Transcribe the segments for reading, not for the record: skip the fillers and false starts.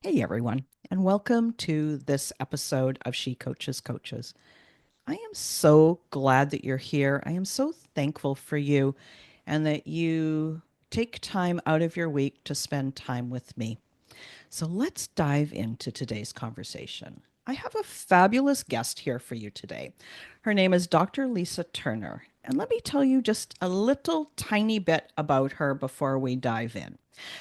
Hey everyone, and welcome to this episode of She Coaches Coaches. I am so glad that you're here. I am so thankful for you and that you take time out of your week to spend time with me. So let's dive into today's conversation. I have a fabulous guest here for you today. Her name is Dr. Lisa Turner. And let me tell you just a little tiny bit about her before we dive in.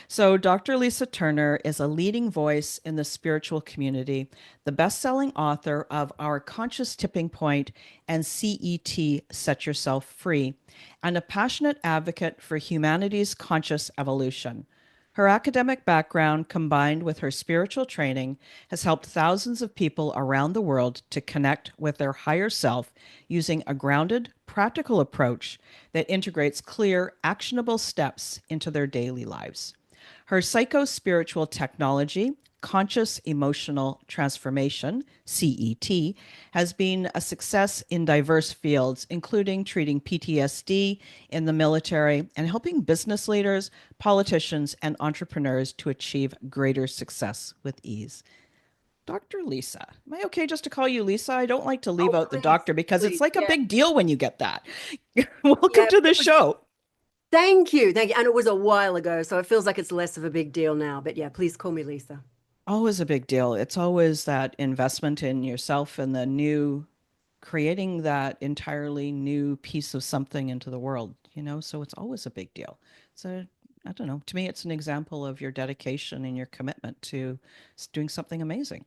So, Dr. Lisa Turner is a leading voice in the spiritual community, the best selling author of Our Conscious Tipping Point and CET Set Yourself Free, and a passionate advocate for humanity's conscious evolution. Her academic background, combined with her spiritual training, has helped thousands of people around the world to connect with their higher self using a grounded, practical approach that integrates clear, actionable steps into their daily lives. Her psycho spiritual technology, Conscious Emotional Transformation, CET, has been a success in diverse fields, including treating PTSD in the military and helping business leaders, politicians, and entrepreneurs to achieve greater success with ease. Dr. Lisa, am I okay just to call you Lisa? I don't like to leave Oh, out the please, doctor because it's please. like a Yeah. big deal when you get that. Welcome Yeah. to the It was, show. thank you. Thank you. And it was a while ago, so it feels like it's less of a big deal now. But yeah, please call me Lisa. Always a big deal. It's always that investment in yourself and the new, creating that entirely new piece of something into the world, So it's always a big deal. So I don't know. To me, it's an example of your dedication and your commitment to doing something amazing.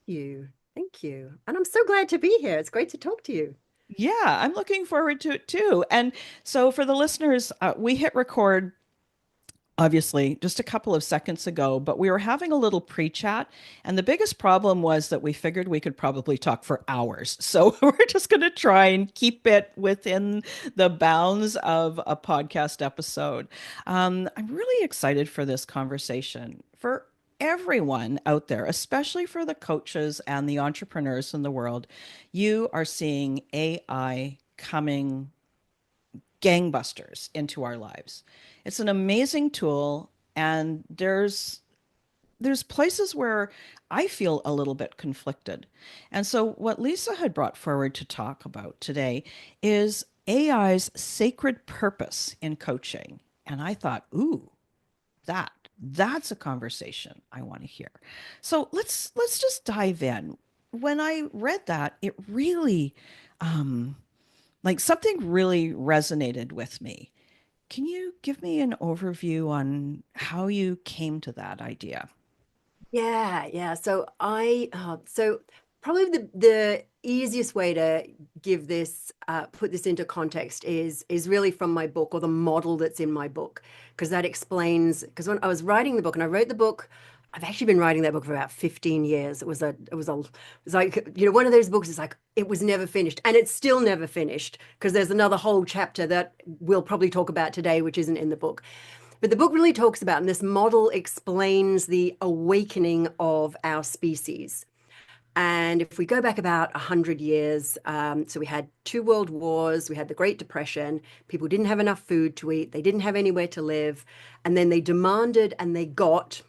You. Thank you. And I'm so glad to be here. It's great to talk to you. Yeah, I'm looking forward to it too. And so for the listeners, we hit record obviously just a couple of seconds ago, but we were having a little pre-chat, and the biggest problem was that we figured we could probably talk for hours. So we're just going to try and keep it within the bounds of a podcast episode. I'm really excited for this conversation for everyone out there, especially for the coaches and the entrepreneurs in the world. You are seeing AI coming gangbusters into our lives. It's an amazing tool, and there's places where I feel a little bit conflicted. And so what Lisa had brought forward to talk about today is AI's sacred purpose in coaching. And I thought, ooh, that's a conversation I want to hear. So let's just dive in. When I read that, it really like something really resonated with me. Can you give me an overview on how you came to that idea? Yeah. So probably the easiest way to give this, put this into context is really from my book or the model that's in my book, because that explains. Because when I was writing the book, and I wrote the book, I've actually been writing that book for about 15 years. It was like, one of those books is like it was never finished, and it's still never finished because there's another whole chapter that we'll probably talk about today, which isn't in the book. But the book really talks about, and this model explains the awakening of our species. And if we go back about 100 years, so we had two world wars, we had the Great Depression, people didn't have enough food to eat, they didn't have anywhere to live, and then they demanded and they got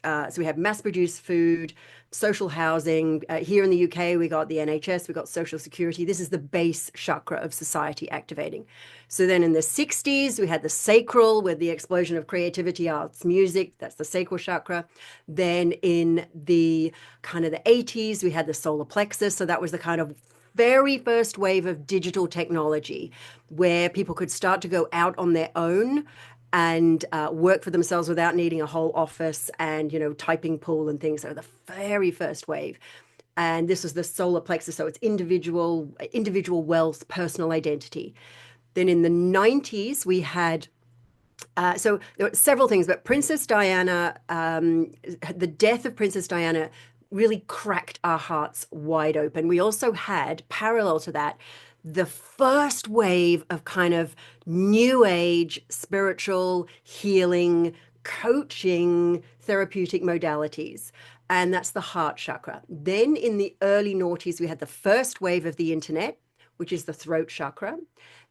so we have mass-produced food, social housing. Here in the UK, we got the NHS, we got Social Security. This is the base chakra of society activating. So then in the 60s, we had the sacral with the explosion of creativity, arts, music. That's the sacral chakra. Then in the kind of the 80s, we had the solar plexus. So that was the kind of very first wave of digital technology where people could start to go out on their own and work for themselves without needing a whole office and typing pool and things. So the very first wave, and this was the solar plexus, so it's individual wealth, personal identity. Then in the 90s we had so there were several things, but Princess Diana, the death of Princess Diana really cracked our hearts wide open. We also had, parallel to that, the first wave of kind of new age spiritual healing, coaching, therapeutic modalities. And that's the heart chakra. Then in the early noughties, we had the first wave of the internet, which is the throat chakra.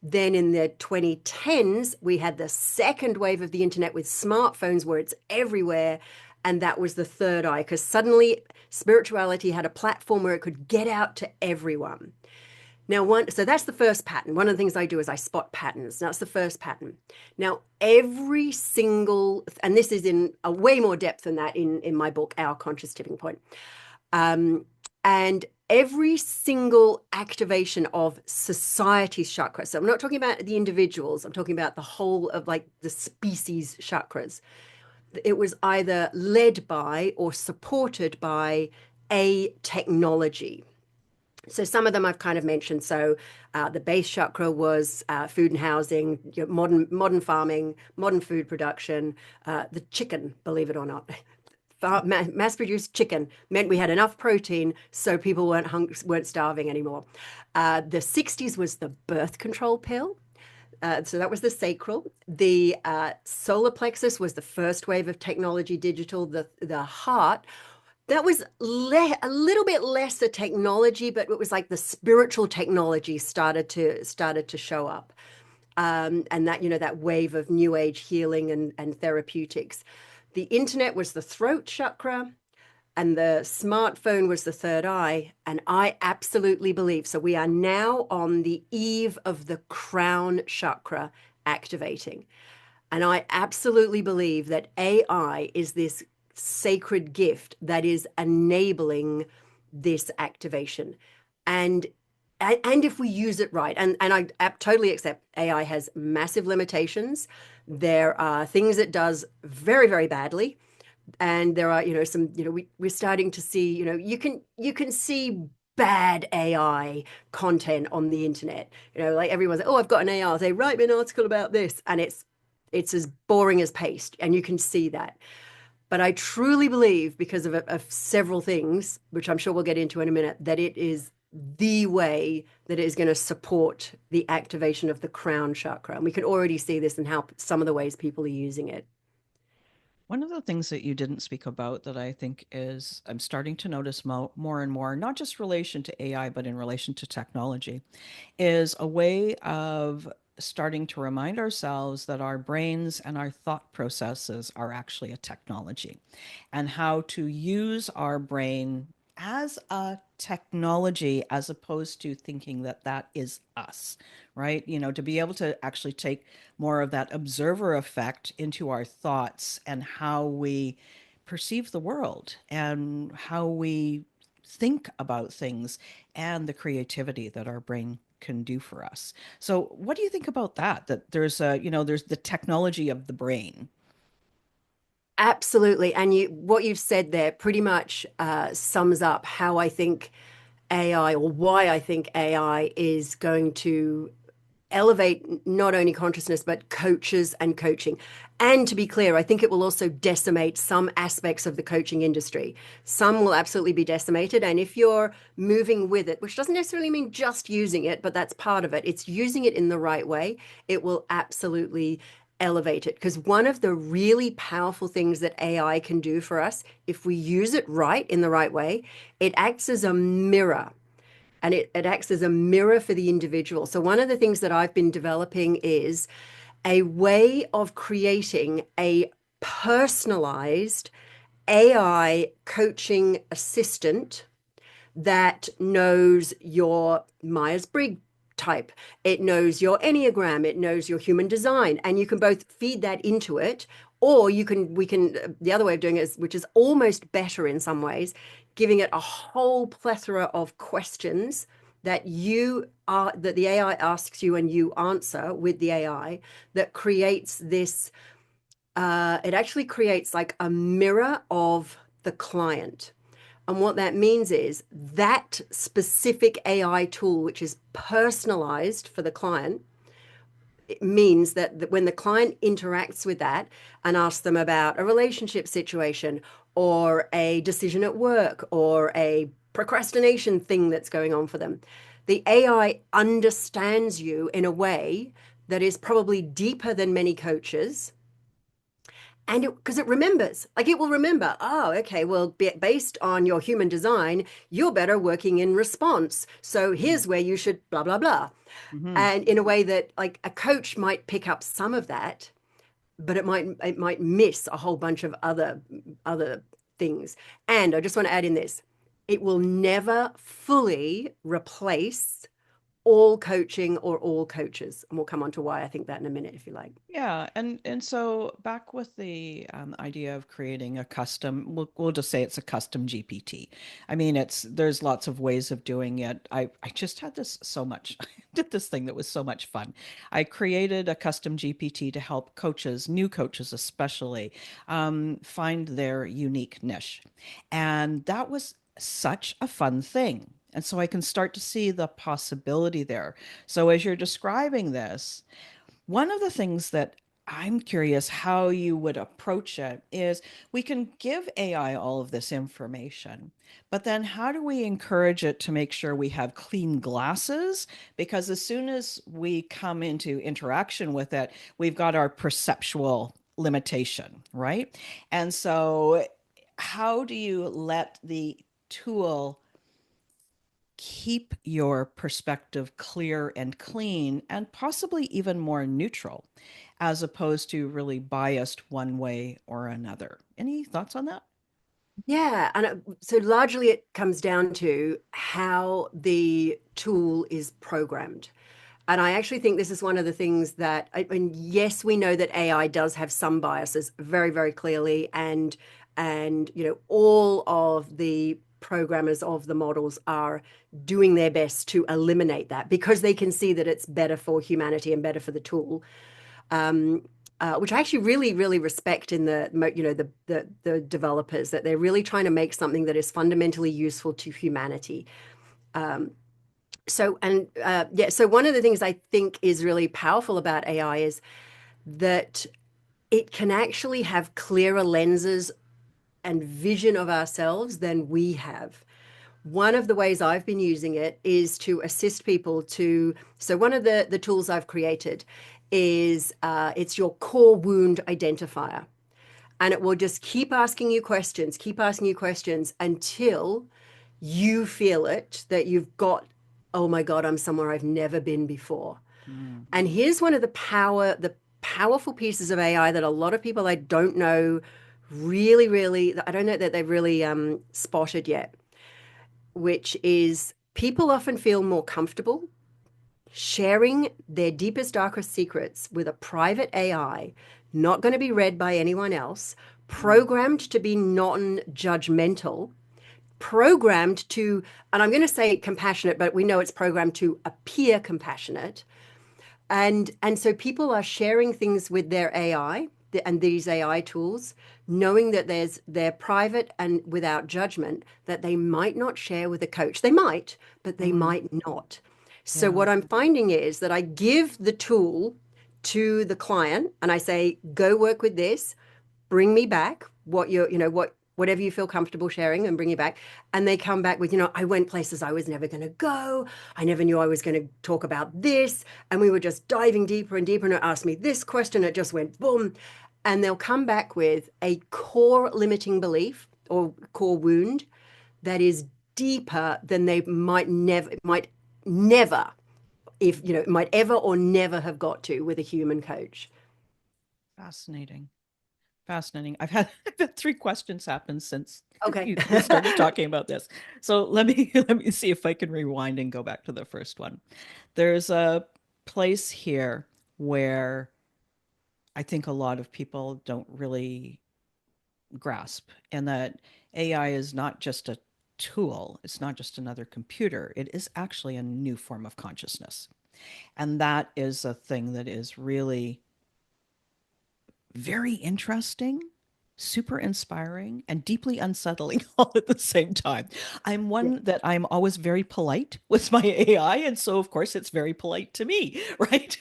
Then in the 2010s, we had the second wave of the internet with smartphones where it's everywhere. And that was the third eye, because suddenly spirituality had a platform where it could get out to everyone. So that's the first pattern. One of the things I do is I spot patterns. That's the first pattern. Now, every single, and this is in a way more depth than that in my book, Our Conscious Tipping Point. And every single activation of society's chakras. So I'm not talking about the individuals, I'm talking about the whole of like the species chakras. It was either led by or supported by a technology. So some of them I've kind of mentioned. So the base chakra was food and housing, modern farming, modern food production, the chicken, believe it or not. Mass-produced chicken meant we had enough protein, so people weren't starving anymore. The 60s was the birth control pill. So that was the sacral. The solar plexus was the first wave of technology, digital. The heart, that was a little bit less a technology, but it was like the spiritual technology started to show up. And that, that wave of new age healing and therapeutics. The internet was the throat chakra, and the smartphone was the third eye. And I absolutely believe, so we are now on the eve of the crown chakra activating. And I absolutely believe that AI is this sacred gift that is enabling this activation. And and if we use it right, and I totally accept AI has massive limitations. There are things it does very, very badly. And there are, some, we're starting to see, you can see bad AI content on the internet. Like everyone's like, oh, I've got an AI. I'll say, write me an article about this. And it's as boring as paste. And you can see that. But I truly believe, because of several things, which I'm sure we'll get into in a minute, that it is the way that it is going to support the activation of the crown chakra. And we can already see this in how some of the ways people are using it. One of the things that you didn't speak about that I think is I'm starting to notice more and more, not just relation to AI, but in relation to technology, is a way of starting to remind ourselves that our brains and our thought processes are actually a technology, and how to use our brain as a technology as opposed to thinking that that is us, right? To be able to actually take more of that observer effect into our thoughts and how we perceive the world and how we think about things and the creativity that our brain can do for us. So what do you think about that? That there's the technology of the brain. Absolutely. And what you've said there pretty much sums up how I think AI, or why I think AI is going to elevate not only consciousness, but coaches and coaching. And to be clear, I think it will also decimate some aspects of the coaching industry. Some will absolutely be decimated. And if you're moving with it, which doesn't necessarily mean just using it, but that's part of it, it's using it in the right way, it will absolutely elevate it. Because one of the really powerful things that AI can do for us, if we use it right in the right way, it acts as a mirror, and it acts as a mirror for the individual. So one of the things that I've been developing is a way of creating a personalized AI coaching assistant that knows your Myers-Briggs type. It knows your Enneagram, it knows your human design, and you can both feed that into it, or the other way of doing it is, which is almost better in some ways, giving it a whole plethora of questions that the AI asks you and you answer with the AI, that creates this it actually creates like a mirror of the client. And what that means is that specific AI tool, which is personalized for the client, it means that when the client interacts with that and asks them about a relationship situation or a decision at work or a procrastination thing that's going on for them, the AI understands you in a way that is probably deeper than many coaches. And because it remembers, like it will remember, oh, okay, well, based on your human design, you're better working in response. So here's where you should blah, blah, blah. Mm-hmm. And in a way that like a coach might pick up some of that, but it might miss a whole bunch of other things. And I just want to add in this, it will never fully replace all coaching or all coaches. And we'll come on to why I think that in a minute, if you like. Yeah, and so back with the idea of creating a custom, we'll just say it's a custom GPT. I mean, it's there's lots of ways of doing it. I just had this so much. I did this thing that was so much fun. I created a custom GPT to help coaches, new coaches especially, find their unique niche, and that was such a fun thing. And so I can start to see the possibility there. So as you're describing this, one of the things that I'm curious how you would approach it is we can give AI all of this information, but then how do we encourage it to make sure we have clean glasses? Because as soon as we come into interaction with it, we've got our perceptual limitation, right? And so, how do you let the tool keep your perspective clear and clean and possibly even more neutral as opposed to really biased one way or another? Any thoughts on that? Yeah, and so largely it comes down to how the tool is programmed. And I actually think this is one of the things that, I mean, yes, we know that AI does have some biases very, very clearly, and all of the programmers of the models are doing their best to eliminate that because they can see that it's better for humanity and better for the tool. Um, which I actually really, really respect in the developers, that they're really trying to make something that is fundamentally useful to humanity. Um, so one of the things I think is really powerful about AI is that it can actually have clearer lenses and vision of ourselves than we have. One of the ways I've been using it is to assist people to. So one of the tools I've created is it's your core wound identifier, and it will just keep asking you questions until you feel it that you've got. Oh my God, I'm somewhere I've never been before. Mm. And here's one of the powerful pieces of AI that a lot of people I don't know really, I don't know that they've really spotted yet, which is people often feel more comfortable sharing their deepest, darkest secrets with a private AI, not going to be read by anyone else, Mm. programmed to be non judgmental, programmed to, and I'm going to say compassionate, but we know it's programmed to appear compassionate. And so people are sharing things with their AI and these AI tools, knowing that they're private and without judgment, that they might not share with a coach. They might, but they Mm. might not. So Yeah. what I'm finding is that I give the tool to the client and I say, go work with this, bring me back what you're, whatever you feel comfortable sharing and bring it back. And they come back with, I went places I was never going to go. I never knew I was going to talk about this. And we were just diving deeper and deeper. And it asked me this question. It just went boom. And they'll come back with a core limiting belief or core wound that is deeper than they might never, if, might ever or never have got to with a human coach. Fascinating. Fascinating. I've had three questions happen since Okay. we started talking about this. So let me let me see if I can rewind and go back to the first one. There's a place here where I think a lot of people don't really grasp, and that AI is not just a tool, it's not just another computer, it is actually a new form of consciousness. And that is a thing that is really very interesting, super inspiring, and deeply unsettling all at the same time. I'm Yeah. one that I'm always very polite with my AI, and so of course it's very polite to me, right?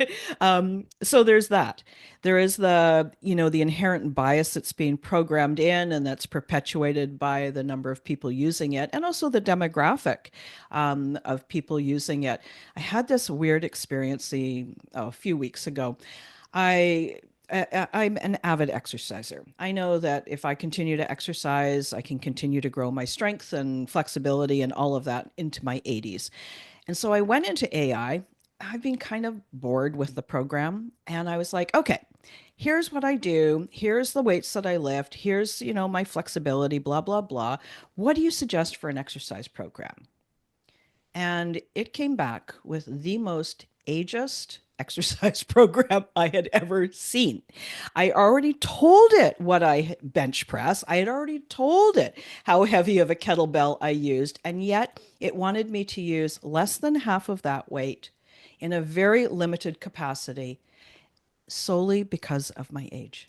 So there's that. There is the inherent bias that's being programmed in, and that's perpetuated by the number of people using it, and also the demographic of people using it. I had this weird experience a few weeks ago. I I'm an avid exerciser. I know that if I continue to exercise, I can continue to grow my strength and flexibility and all of that into my 80s. And so I went into AI. I've been kind of bored with the program, and I was like, okay, here's what I do. Here's the weights that I lift. Here's, my flexibility, blah, blah, blah. What do you suggest for an exercise program? And it came back with the most ageist exercise program I had ever seen. I already told it what I bench press. I had already told it how heavy of a kettlebell I used, and yet it wanted me to use less than half of that weight in a very limited capacity solely because of my age.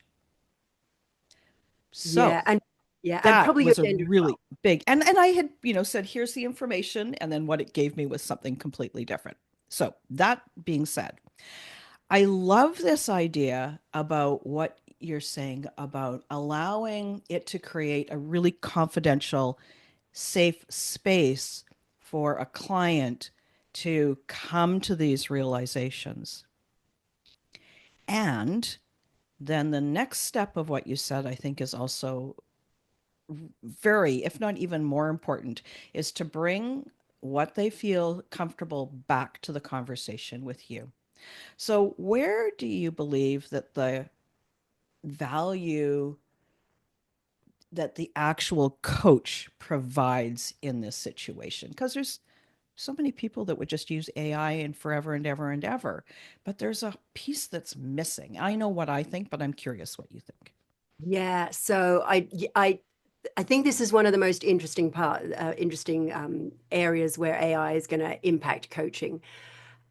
So Yeah, and yeah, and that probably your was a gender as really well. big, and I had, said, here's the information, and then what it gave me was something completely different. So that being said, I love this idea about what you're saying about allowing it to create a really confidential, safe space for a client to come to these realizations. And then the next step of what you said, I think, is also very, if not even more important, is to bring what they feel comfortable back to the conversation with you. So, where do you believe that the value that the actual coach provides in this situation? Because there's so many people that would just use AI and forever and ever and ever, but there's a piece that's missing. I know what I think, but I'm curious what you think. Yeah, so I think this is one of the most interesting areas where AI is going to impact coaching.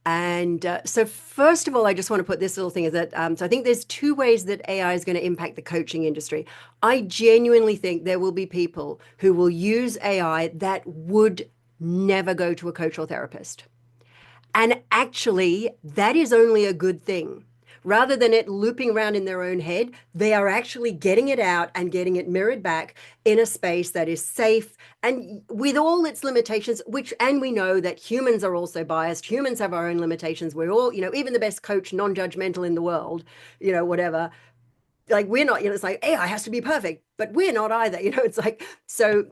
And so, first of all, I just want to put this little thing is that so I think there's two ways that AI is going to impact the coaching industry. I genuinely think there will be people who will use AI that would never go to a coach or therapist. And actually, that is only a good thing. Rather than it looping around in their own head, they are actually getting it out and getting it mirrored back in a space that is safe and with all its limitations, and we know that humans are also biased. Humans have our own limitations. We're all, even the best coach, non judgmental in the world, whatever, like we're not, it's like AI has to be perfect, but we're not either. It's like so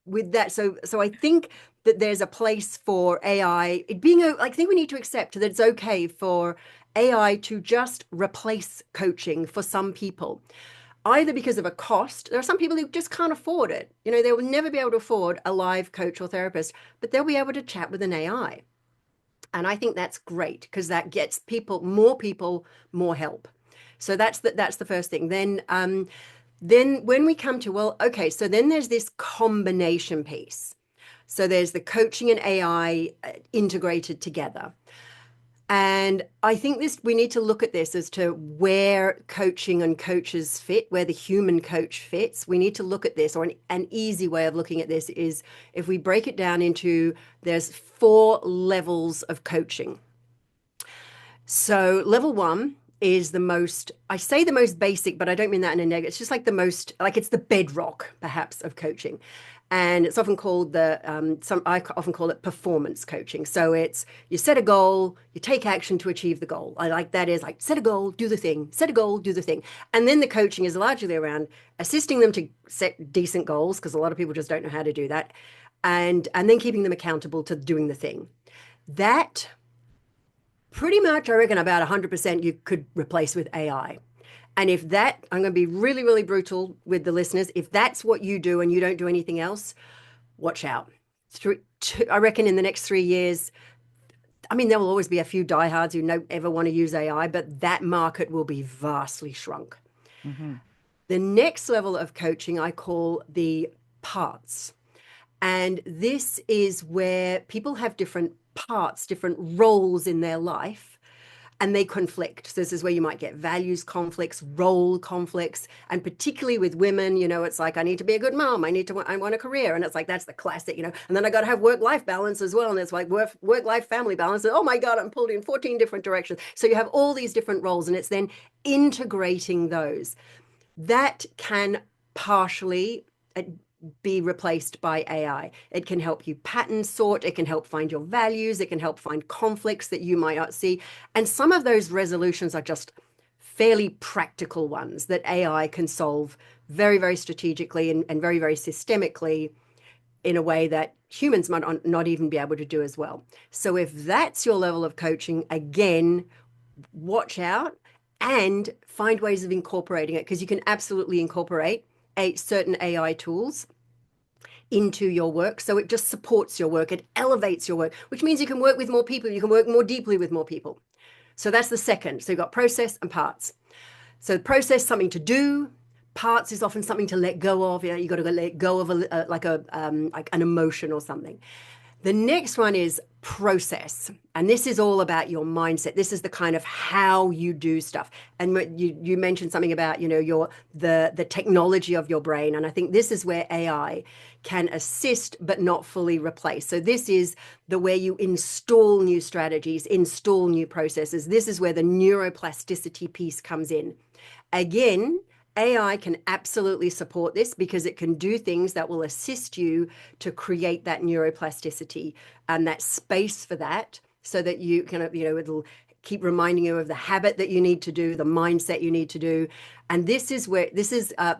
with that, so I think that there's a place for AI it being I think we need to accept that it's okay for AI to just replace coaching for some people, either because of a cost. There are some people who just can't afford it. They will never be able to afford a live coach or therapist, but they'll be able to chat with an AI. And I think that's great because that gets people, more help. So that's the first thing. Then when we come to, well, okay, so then there's this combination piece. So there's the coaching and AI integrated together. And I think we need to look at this as to where coaching and coaches fit, where the human coach fits. We need to look at this, or an easy way of looking at this is if we break it down into there's 4 levels of coaching. So level 1 is I say the most basic, but I don't mean that in a negative. It's just like it's the bedrock, perhaps, of coaching. And it's often called I often call it performance coaching. So it's you set a goal, you take action to achieve the goal. I like that is like set a goal, do the thing, set a goal, do the thing. And then the coaching is largely around assisting them to set decent goals, because a lot of people just don't know how to do that. And then keeping them accountable to doing the thing. That pretty much, I reckon about 100% you could replace with AI. And if that, I'm going to be really, really brutal with the listeners. If that's what you do and you don't do anything else, watch out. I reckon in the next 3 years, I mean, there will always be a few diehards who don't ever want to use AI, but that market will be vastly shrunk. Mm-hmm. The next level of coaching I call the parts. And this is where people have different parts, different roles in their life, and they conflict. So this is where you might get values conflicts, role conflicts, and particularly with women, it's like I need to be a good mom, I want a career, and it's like that's the classic, and then I got to have work-life balance as well, and it's like work-life family balance, and oh my God, I'm pulled in 14 different directions. So you have all these different roles, and it's then integrating those that can partially be replaced by AI. It can help you pattern sort, it can help find your values, it can help find conflicts that you might not see. And some of those resolutions are just fairly practical ones that AI can solve very, very strategically and very, very systemically in a way that humans might not even be able to do as well. So if that's your level of coaching, again, watch out. and find ways of incorporating it, because you can absolutely incorporate certain AI tools into your work. So it just supports your work, it elevates your work, which means you can work with more people, you can work more deeply with more people. So that's the second. So you've got process and parts. So process, something to do. Parts is often something to let go of. You got to let go of like an emotion or something. The next one is process. And this is all about your mindset. This is the kind of how you do stuff. And you mentioned something about, the technology of your brain. And I think this is where AI can assist but not fully replace. So this is the where you install new strategies, install new processes. This is where the neuroplasticity piece comes in. Again, AI can absolutely support this because it can do things that will assist you to create that neuroplasticity and that space for that, so that you kind of, it'll keep reminding you of the habit that you need to do, the mindset you need to do. And this is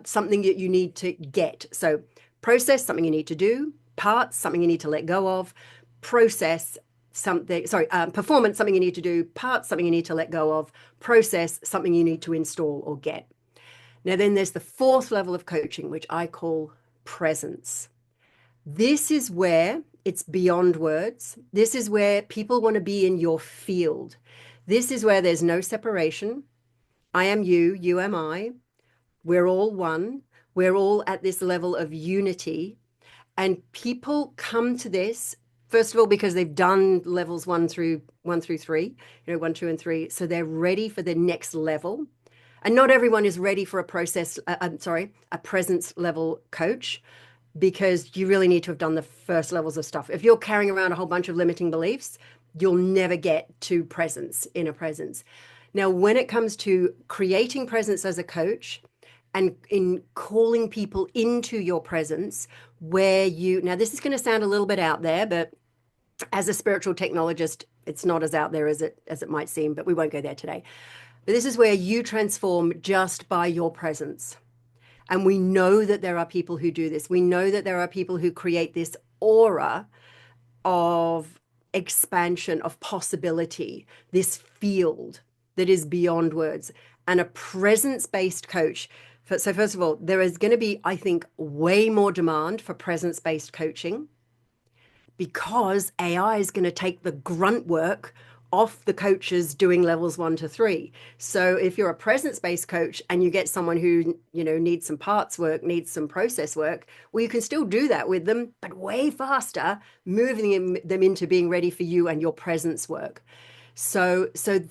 something that you need to get. So process, something you need to do. Parts, something you need to let go of. Process, performance, something you need to do. Parts, something you need to let go of. Process, something you need to install or get. Now, then there's the fourth level of coaching, which I call presence. This is where it's beyond words. This is where people want to be in your field. This is where there's no separation. I am you, you am I. We're all one. We're all at this level of unity. And people come to this, first of all, because they've done levels one through three, 1, 2, and 3. So they're ready for the next level. And not everyone is ready for a presence level coach, because you really need to have done the first levels of stuff. If you're carrying around a whole bunch of limiting beliefs, you'll never get to presence, inner presence. Now, when it comes to creating presence as a coach and in calling people into your presence, now this is going to sound a little bit out there, but as a spiritual technologist, it's not as out there as it might seem, but we won't go there today. But this is where you transform just by your presence. And we know that there are people who do this. We know that there are people who create this aura of expansion, of possibility, this field that is beyond words. And a presence-based coach. So first of all, there is going to be, I think, way more demand for presence-based coaching, because AI is going to take the grunt work off the coaches doing levels 1 to 3. So if you're a presence-based coach and you get someone who, needs some parts work, needs some process work, well, you can still do that with them, but way faster, moving them into being ready for you and your presence work. So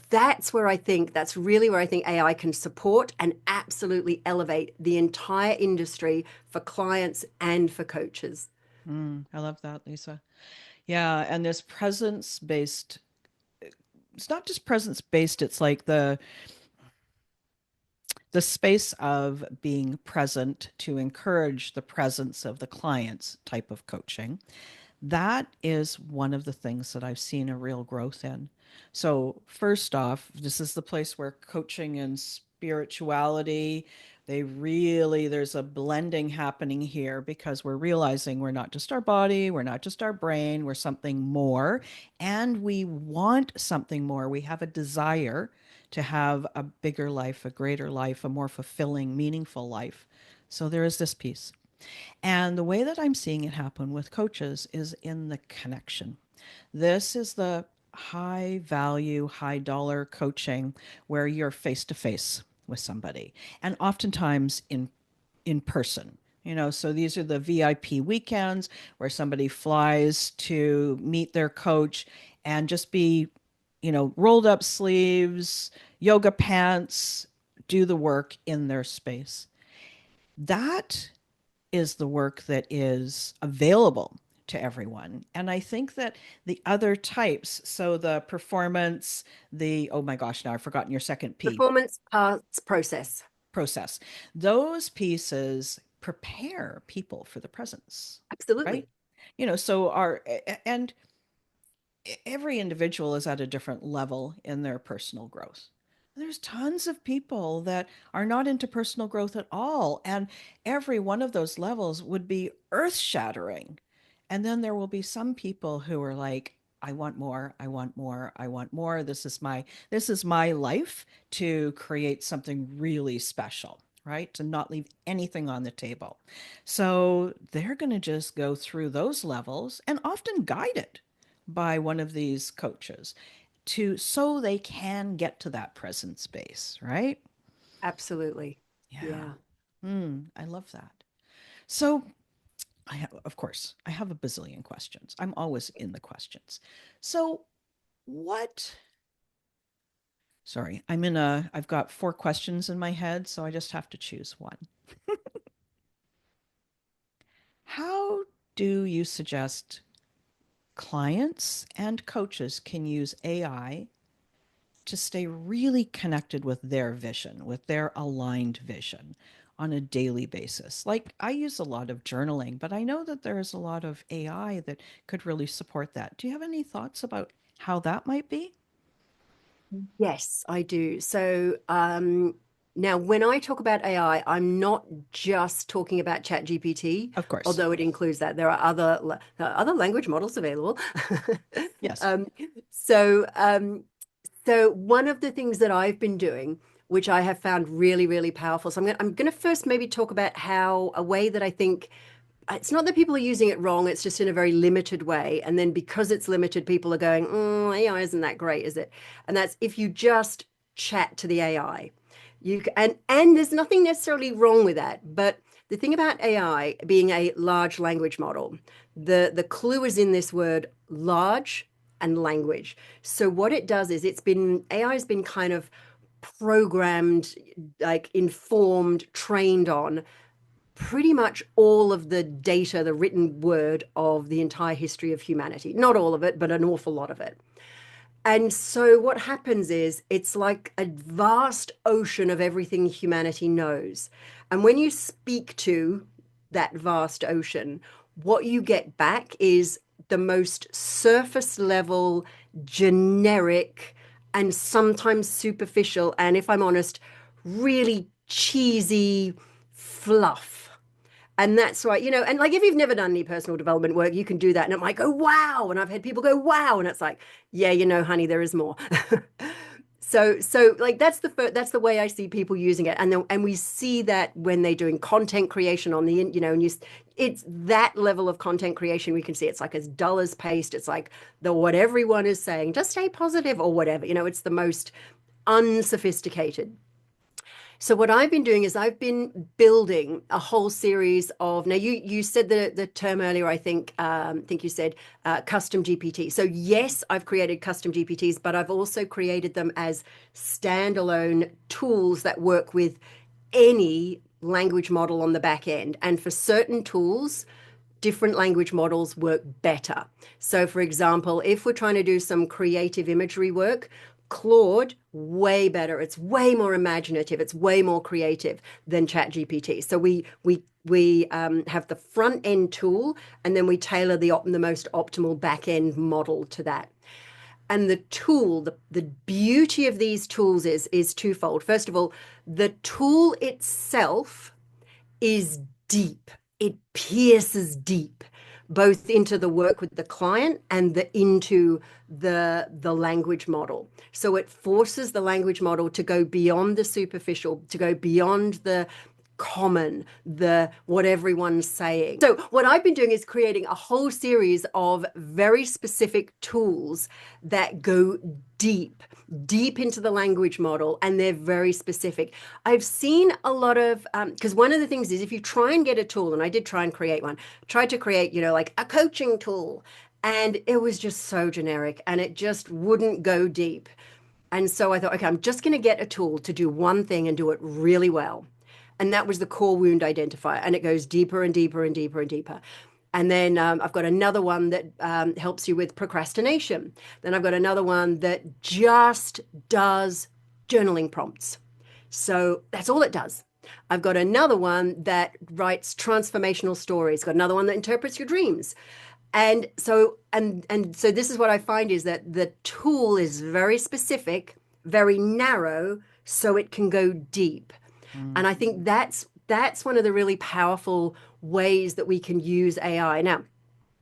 that's really where I think AI can support and absolutely elevate the entire industry for clients and for coaches. I love that, Lisa. Yeah, and this presence based, it's not just presence based, it's like the space of being present to encourage the presence of the clients type of coaching. That is one of the things that I've seen a real growth in. So, first off, this is the place where coaching and spirituality, there's a blending happening here, because we're realizing we're not just our body, we're not just our brain, we're something more, and we want something more. We have a desire to have a bigger life, a greater life, a more fulfilling, meaningful life. So, there is this piece. And the way that I'm seeing it happen with coaches is in the connection. This is the high value, high dollar coaching where you're face to face with somebody, and oftentimes in person. So these are the VIP weekends where somebody flies to meet their coach and just be, rolled up sleeves, yoga pants, do the work in their space. That is the work that is available to everyone. And I think that the other types, so the performance, oh my gosh, now I've forgotten your second P, Performance, parts, process. process, those pieces prepare people for the presence, right? Absolutely. So and every individual is at a different level in their personal growth. There's tons of people that are not into personal growth at all. And every one of those levels would be earth shattering. And then there will be some people who are like, I want more, I want more, I want more. This is my life to create something really special, right? To not leave anything on the table. So they're going to just go through those levels and often guided by one of these coaches to so they can get to that present space, right? Absolutely. Yeah. Yeah. I love that. So of course, I have a bazillion questions. I'm always in the questions. So, what? Sorry, I've got four questions in my head, so I just have to choose one. How do you suggest clients and coaches can use AI to stay really connected with their vision, with their aligned vision on a daily basis? Like, I use a lot of journaling, but I know that there's a lot of AI that could really support that. Do you have any thoughts about how that might be? Yes, I do. So now when I talk about AI, I'm not just talking about ChatGPT, Of course. although it includes that. There are other language models available. Yes. Um, so so one of the things that I've been doing, which I have found really, really powerful. So I'm gonna first maybe talk about how a way that I think it's not that people are using it wrong, it's just in a very limited way. And then because it's limited, people are going, AI isn't that great, is it? And that's if you just chat to the AI. And there's nothing necessarily wrong with that. But the thing about AI being a large language model, the clue is in this word large and language. So what it does is AI has been kind of programmed, like informed, trained on pretty much all of the data, the written word of the entire history of humanity. Not all of it, but an awful lot of it. And so what happens is it's like a vast ocean of everything humanity knows. And when you speak to that vast ocean, what you get back is the most surface level, generic, and sometimes superficial, and if I'm honest, really cheesy fluff. And that's right, and like if you've never done any personal development work, you can do that. And it might go, wow. And I've had people go, wow. And it's like, yeah, honey, there is more. So like that's the way I see people using it. And we see that when they're doing content creation on and it's that level of content creation. We can see it's like as dull as paste. It's like what everyone is saying, just stay positive or whatever. It's the most unsophisticated. So what I've been doing is I've been building a whole series of. Now you said the term earlier. I think you said custom GPT. So yes, I've created custom GPTs, but I've also created them as standalone tools that work with any language model on the back end. And for certain tools, different language models work better. So, for example, if we're trying to do some creative imagery work, Claude, way better. It's way more imaginative. It's way more creative than ChatGPT. So we have the front end tool, and then we tailor the most optimal back end model to that. And the beauty of these tools is twofold. First of all, the tool itself is deep. It pierces deep, both into the work with the client and into the language model. So it forces the language model to go beyond the superficial, to go beyond the common, the what everyone's saying. So what I've been doing is creating a whole series of very specific tools that go deep into the language model, and they're very specific. I've seen a lot of because one of the things is if you try and get a tool, and I did try and create one, tried to create, like a coaching tool, and it was just so generic and it just wouldn't go deep. And so I thought, okay, I'm just going to get a tool to do one thing and do it really well. And that was the core wound identifier. And it goes deeper and deeper and deeper and deeper. And then I've got another one that helps you with procrastination. Then I've got another one that just does journaling prompts. So that's all it does. I've got another one that writes transformational stories. Got another one that interprets your dreams. And so this is what I find is that the tool is very specific, very narrow, so it can go deep. And I Mm. think that's one of the really powerful ways that we can use AI. Now,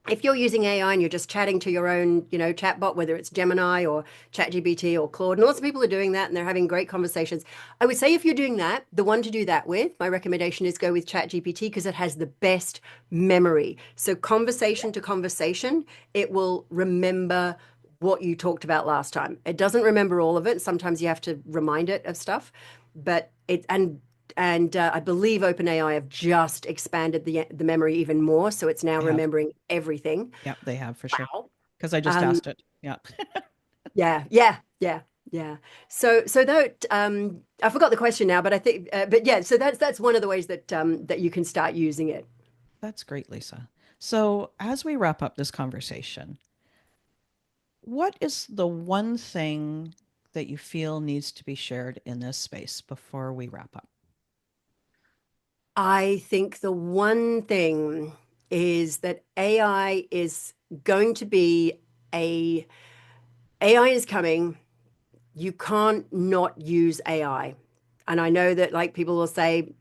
if you're using AI and you're just chatting to your own, chatbot, whether it's Gemini or ChatGPT or Claude, and lots of people are doing that and they're having great conversations. I would say if you're doing that, the one to do that with, my recommendation is go with ChatGPT because it has the best memory. So conversation to conversation, it will remember what you talked about last time. It doesn't remember all of it. Sometimes you have to remind it of stuff, but I believe OpenAI have just expanded the memory even more, so it's now They have. remembering everything. Yeah, they have for sure. Wow. Because I just Um, asked it. Yeah. yeah, yeah, yeah, yeah. So that I forgot the question now, but I think, but yeah. So that's one of the ways that you can start using it. That's great, Lisa. So, as we wrap up this conversation, what is the one thing that you feel needs to be shared in this space before we wrap up? I think the one thing is that AI is going to be a AI is coming. You can't not use AI. And I know that like people will say,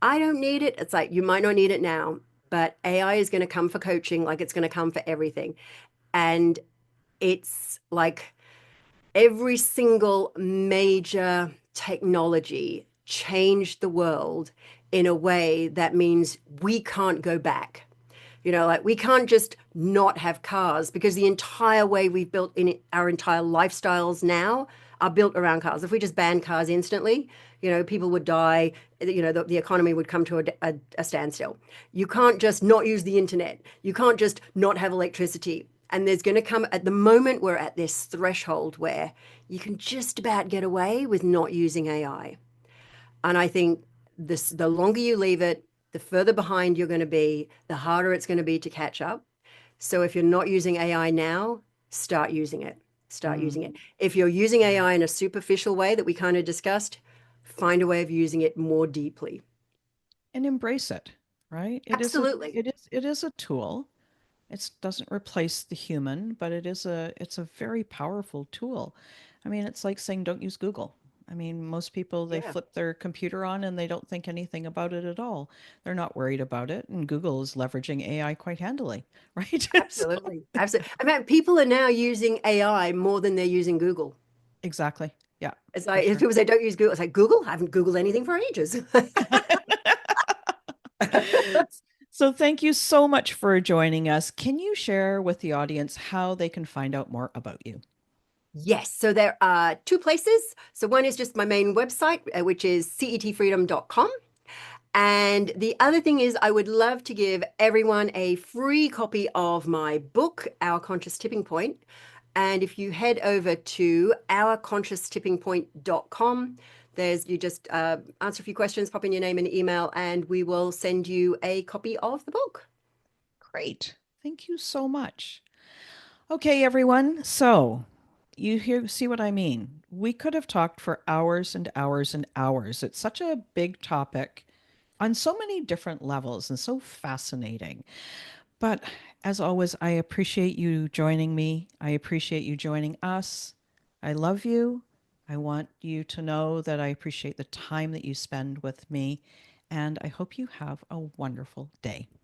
I don't need it. It's like you might not need it now, but AI is going to come for coaching like it's going to come for everything. And it's like every single major technology changed the world in a way that means we can't go back. Like we can't just not have cars because the entire way we've built in our entire lifestyles now are built around cars. If we just ban cars instantly, people would die. The economy would come to a standstill. You can't just not use the internet. You can't just not have electricity. And there's going to come at the moment we're at this threshold where you can just about get away with not using AI. And I think the longer you leave it, the further behind you're going to be, the harder it's going to be to catch up. So if you're not using AI now, start using it. Start Mm, using it. If you're using yeah. AI in a superficial way that we kind of discussed, find a way of using it more deeply. And embrace it, right? Absolutely. It is a tool. It doesn't replace the human, but it's a very powerful tool. I mean, it's like saying don't use Google. I mean, most people they Yeah, flip their computer on and they don't think anything about it at all. They're not worried about it, and Google is leveraging AI quite handily, right? So, absolutely. Absolutely. I mean, people are now using AI more than they're using Google. exactly. Yeah, It's for like if sure. people say don't use Google, it's like Google. I haven't Googled anything for ages. So thank you so much for joining us. Can you share with the audience how they can find out more about you? Yes, so there are two places. So one is just my main website, which is cetfreedom.com. And the other thing is, I would love to give everyone a free copy of my book, Our Conscious Tipping Point. And if you head over to ourconscioustippingpoint.com, you just answer a few questions, pop in your name and email, and we will send you a copy of the book. Great. Thank you so much. Okay, everyone. So see what I mean. We could have talked for hours and hours and hours. It's such a big topic on so many different levels and so fascinating. But as always, I appreciate you joining me. I appreciate you joining us. I love you. I want you to know that I appreciate the time that you spend with me. And I hope you have a wonderful day.